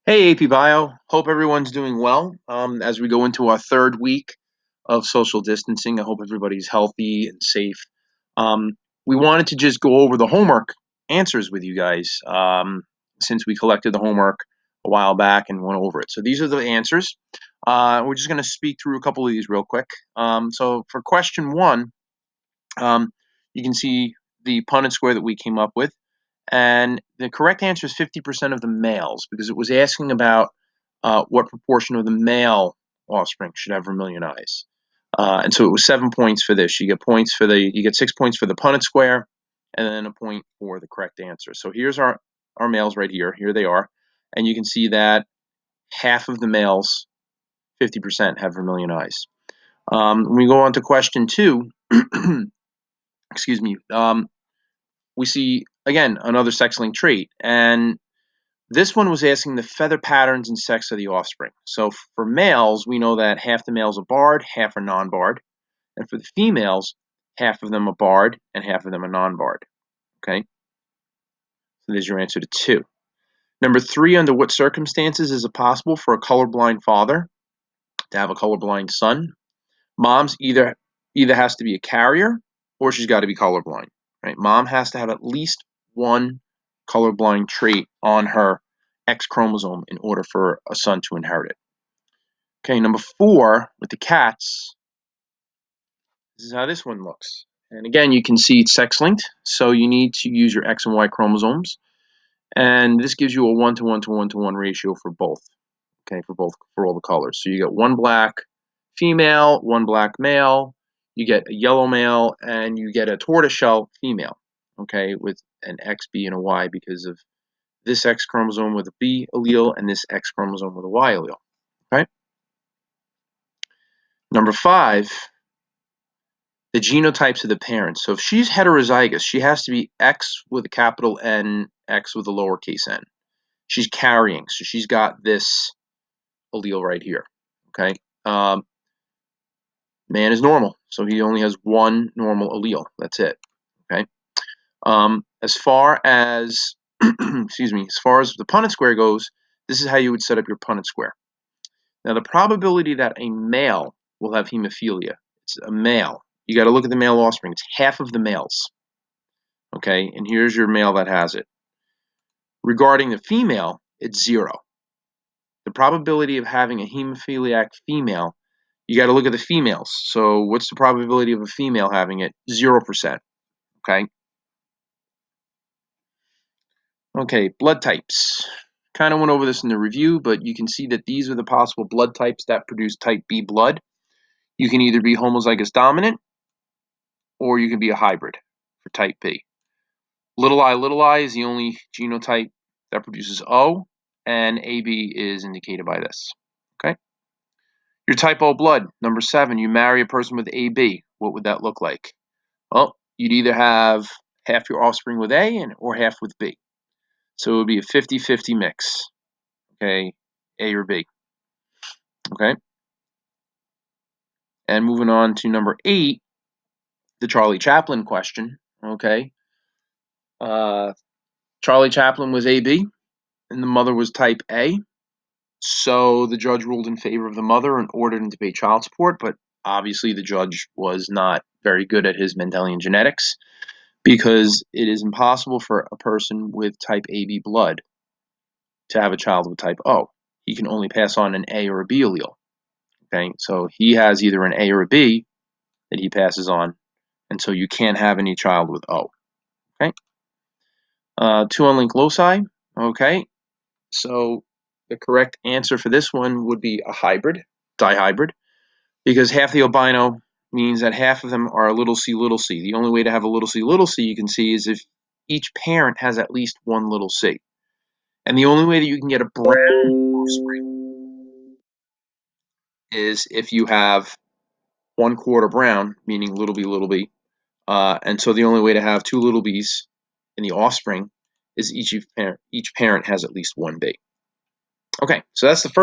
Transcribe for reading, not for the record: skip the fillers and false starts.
Hey, AP Bio. Hope everyone's doing well. As we go into our third week of social distancing, I hope everybody's healthy and safe. Um, we wanted to just go over the homework answers with you guys since we collected the homework a while back and went over it. So these are the answers. We're just going to speak through a couple of these real quick. So for question one, um, you can see the Punnett Square that we came up with. And the correct answer is 50% of the males because it was asking about what proportion of the male offspring should have vermilion eyes. And so it was 7 points for this. You get 6 points for the Punnett Square, and then a point for the correct answer. So here's our males right here. Here they are, and you can see that half of the males, 50%, have vermilion eyes. When we go on to question two, excuse me, we see again another sex-linked trait, and this one was asking the feather patterns and sex of the offspring. So for males, we know that half the males are barred, half are non-barred. And for the females, half of them are barred and half of them are non-barred. Okay? So there's your answer to two. Number three, under what circumstances is it possible for a colorblind father to have a colorblind son? Mom's either has to be a carrier or she's got to be colorblind. Right? Mom has to have at least one colorblind trait on her X chromosome in order for a son to inherit it. Okay, number four, with the cats, this is how this one looks. And again, you can see it's sex-linked, so you need to use your X and Y chromosomes. And this gives you a 1-to-1-to-1-to-1 ratio for both, okay, for all the colors. So you get one black female, one black male, you get a yellow male, and you get a tortoiseshell female, okay, with an X, B, and a Y because of this X chromosome with a B allele and this X chromosome with a Y allele, okay? Number five, the genotypes of the parents. So if she's heterozygous, she has to be X with a capital N, X with a lowercase n. She's carrying, so she's got this allele right here, okay? Man is normal, so he only has one normal allele. That's it, okay? As far as, excuse me, as far as the Punnett Square goes, this is how you would set up your Punnett Square. Now, the probability that a male will have hemophilia, it's a male. You got to look at the male offspring. It's half of the males. Okay, and here's your male that has it. Regarding the female, it's 0. The probability of having a hemophiliac female, you got to look at the females. So what's the probability of a female having it? 0%. Okay. Okay, blood types. Kind of went over this in the review, but you can see that these are the possible blood types that produce type B blood. You can either be homozygous dominant or you can be a hybrid for type B. Little I is the only genotype that produces O, and AB is indicated by this. Okay. Your type O blood, number 7, you marry a person with AB. What would that look like? Well, you'd either have half your offspring with A or half with B. So it would be a 50-50 mix. Okay, A or B. Okay. And moving on to number 8, the Charlie Chaplin question. Okay. Charlie Chaplin was AB, and the mother was type A. So the judge ruled in favor of the mother and ordered him to pay child support, but obviously the judge was not very good at his Mendelian genetics because it is impossible for a person with type AB blood to have a child with type O. He can only pass on an A or a B allele. Okay, so he has either an A or a B that he passes on, and so you can't have any child with O. Okay, 2 unlinked loci. Okay, so the correct answer for this one would be a hybrid, dihybrid, because half the albino means that half of them are little c, little c. The only way to have a little c you can see is if each parent has at least one little c. And the only way that you can get a brown offspring is if you have 1/4 brown, meaning little b. And so the only way to have 2 little b's in the offspring is each parent has at least one b. Okay, so that's the first